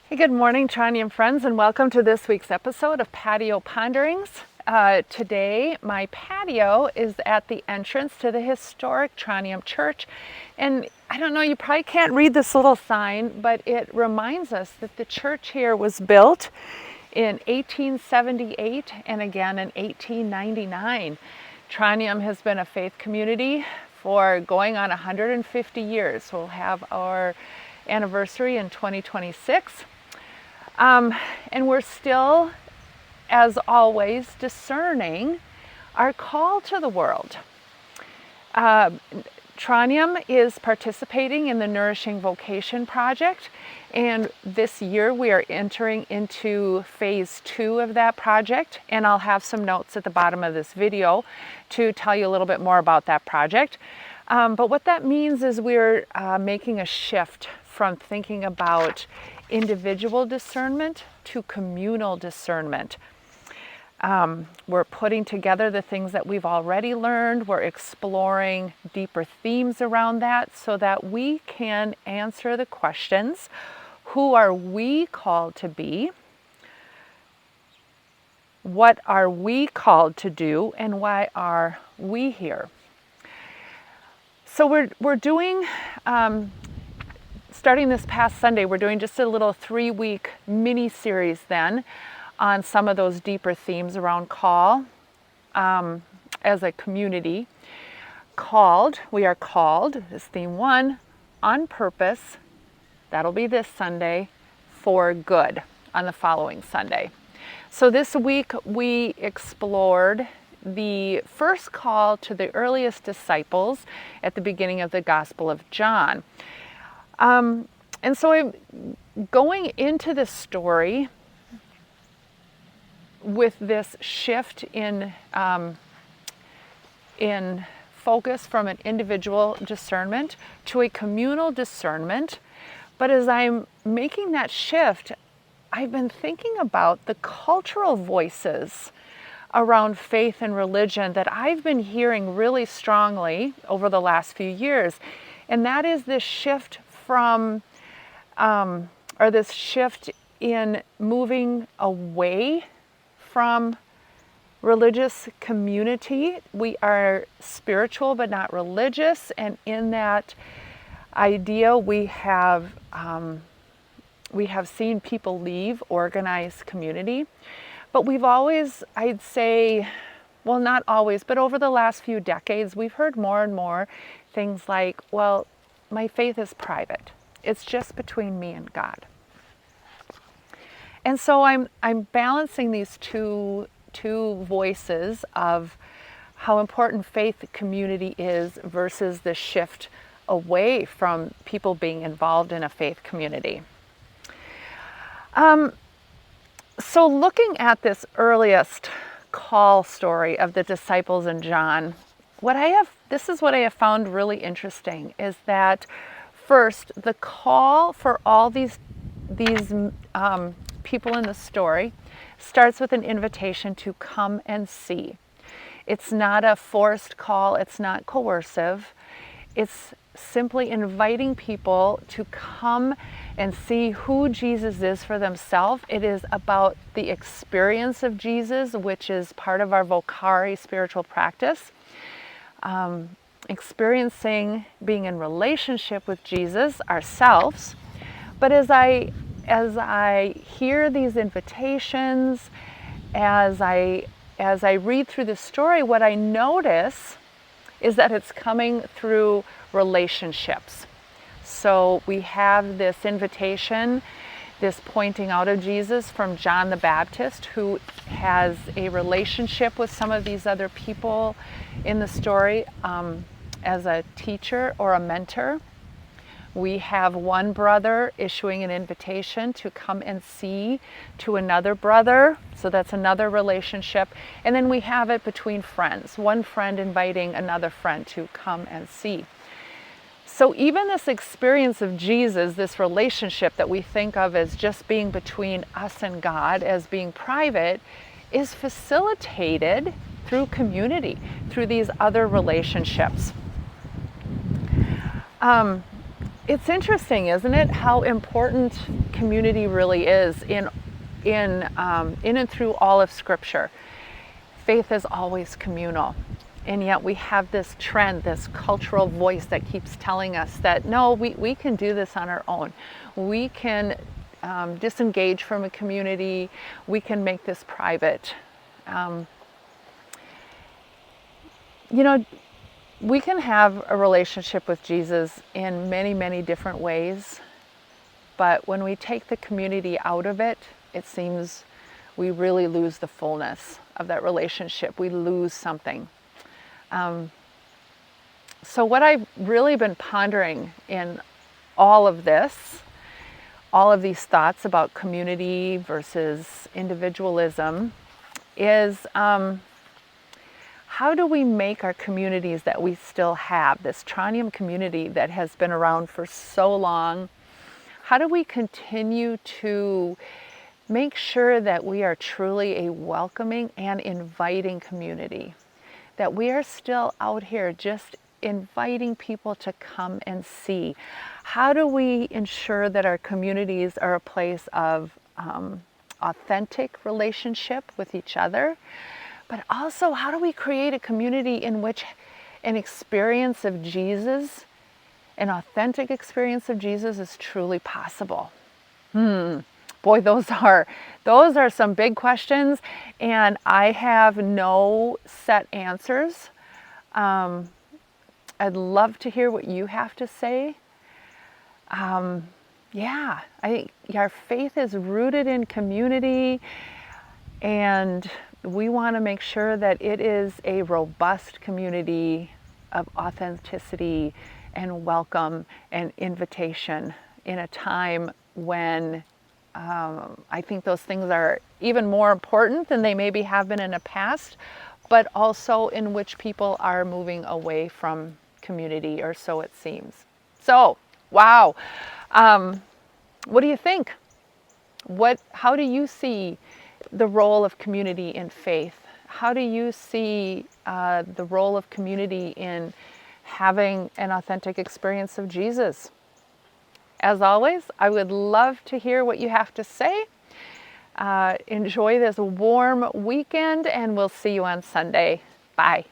Hey, good morning, Trondhjem friends, and welcome to this week's episode of Patio Ponderings. Today, my patio is at the entrance to the historic Trondhjem church. And I don't know, you probably can't read this little sign, but it reminds us that the church here was built in 1878 and again in 1899. Trondhjem has been a faith community for going on 150 years. We'll have our anniversary in 2026. And we're still, as always, discerning our call to the world. Trondhjem is participating in the Nourishing Vocation Project, and this year we are entering into phase 2 of that project, and I'll have some notes at the bottom of this video to tell you a little bit more about that project. But what that means is we're making a shift from thinking about individual discernment to communal discernment. We're putting together the things that we've already learned. We're exploring deeper themes around that so that we can answer the questions: who are we called to be? What are we called to do? And why are we here? So we're doing, starting this past Sunday, we're doing just a little 3-week mini-series then on some of those deeper themes around call as a community. We are called, is theme 1, on purpose. That'll be this Sunday. For good on the following Sunday. So this week we explored the first call to the earliest disciples at the beginning of the Gospel of John. And so I'm going into this story with this shift in focus from an individual discernment to a communal discernment. But as I'm making that shift, I've been thinking about the cultural voices around faith and religion that I've been hearing really strongly over the last few years. And that is this shift from, or this shift in moving away from religious community. We are spiritual but not religious, and in that idea we have seen people leave organized community. But we've always, I'd say, well, not always, but over the last few decades, we've heard more and more things like, well, my faith is private. It's just between me and God. And so I'm balancing these two voices of how important faith community is versus the shift away from people being involved in a faith community. So looking at this earliest call story of the disciples in John, this is what I have found really interesting, is that first, the call for all these people in the story starts with an invitation to come and see. It's not a forced call, it's not coercive. It's simply inviting people to come and see who Jesus is for themselves. It is about the experience of Jesus, which is part of our Vocare spiritual practice. Experiencing being in relationship with Jesus ourselves. But as I hear these invitations, as I read through the story, what I notice is that it's coming through relationships. So we have this invitation, this pointing out of Jesus from John the Baptist, who has a relationship with some of these other people in the story as a teacher or a mentor. We have one brother issuing an invitation to come and see to another brother. So that's another relationship. And then we have it between friends, one friend inviting another friend to come and see. So even this experience of Jesus, this relationship that we think of as just being between us and God, as being private, is facilitated through community, through these other relationships. It's interesting, isn't it, how important community really is in and through all of Scripture. Faith is always communal, and yet we have this trend, this cultural voice that keeps telling us that no, we can do this on our own. We can disengage from a community. We can make this private. You know, we can have a relationship with Jesus in many, many different ways, but when we take the community out of it, it seems we really lose the fullness of that relationship. We lose something. So what I've really been pondering in all of this, all of these thoughts about community versus individualism, is how do we make our communities that we still have, this Trondhjem community that has been around for so long, how do we continue to make sure that we are truly a welcoming and inviting community, that we are still out here just inviting people to come and see? How do we ensure that our communities are a place of authentic relationship with each other? But also, how do we create a community in which an experience of Jesus, an authentic experience of Jesus, is truly possible? Boy, those are some big questions, and I have no set answers. I'd love to hear what you have to say. Yeah, I think our faith is rooted in community, and we want to make sure that it is a robust community of authenticity and welcome and invitation in a time when I think those things are even more important than they maybe have been in the past, but also in which people are moving away from community, or so it seems. So, wow. What do you think? How do you see the role of community in faith? How do you see the role of community in having an authentic experience of Jesus? As always, I would love to hear what you have to say. Enjoy this warm weekend, and we'll see you on Sunday. Bye.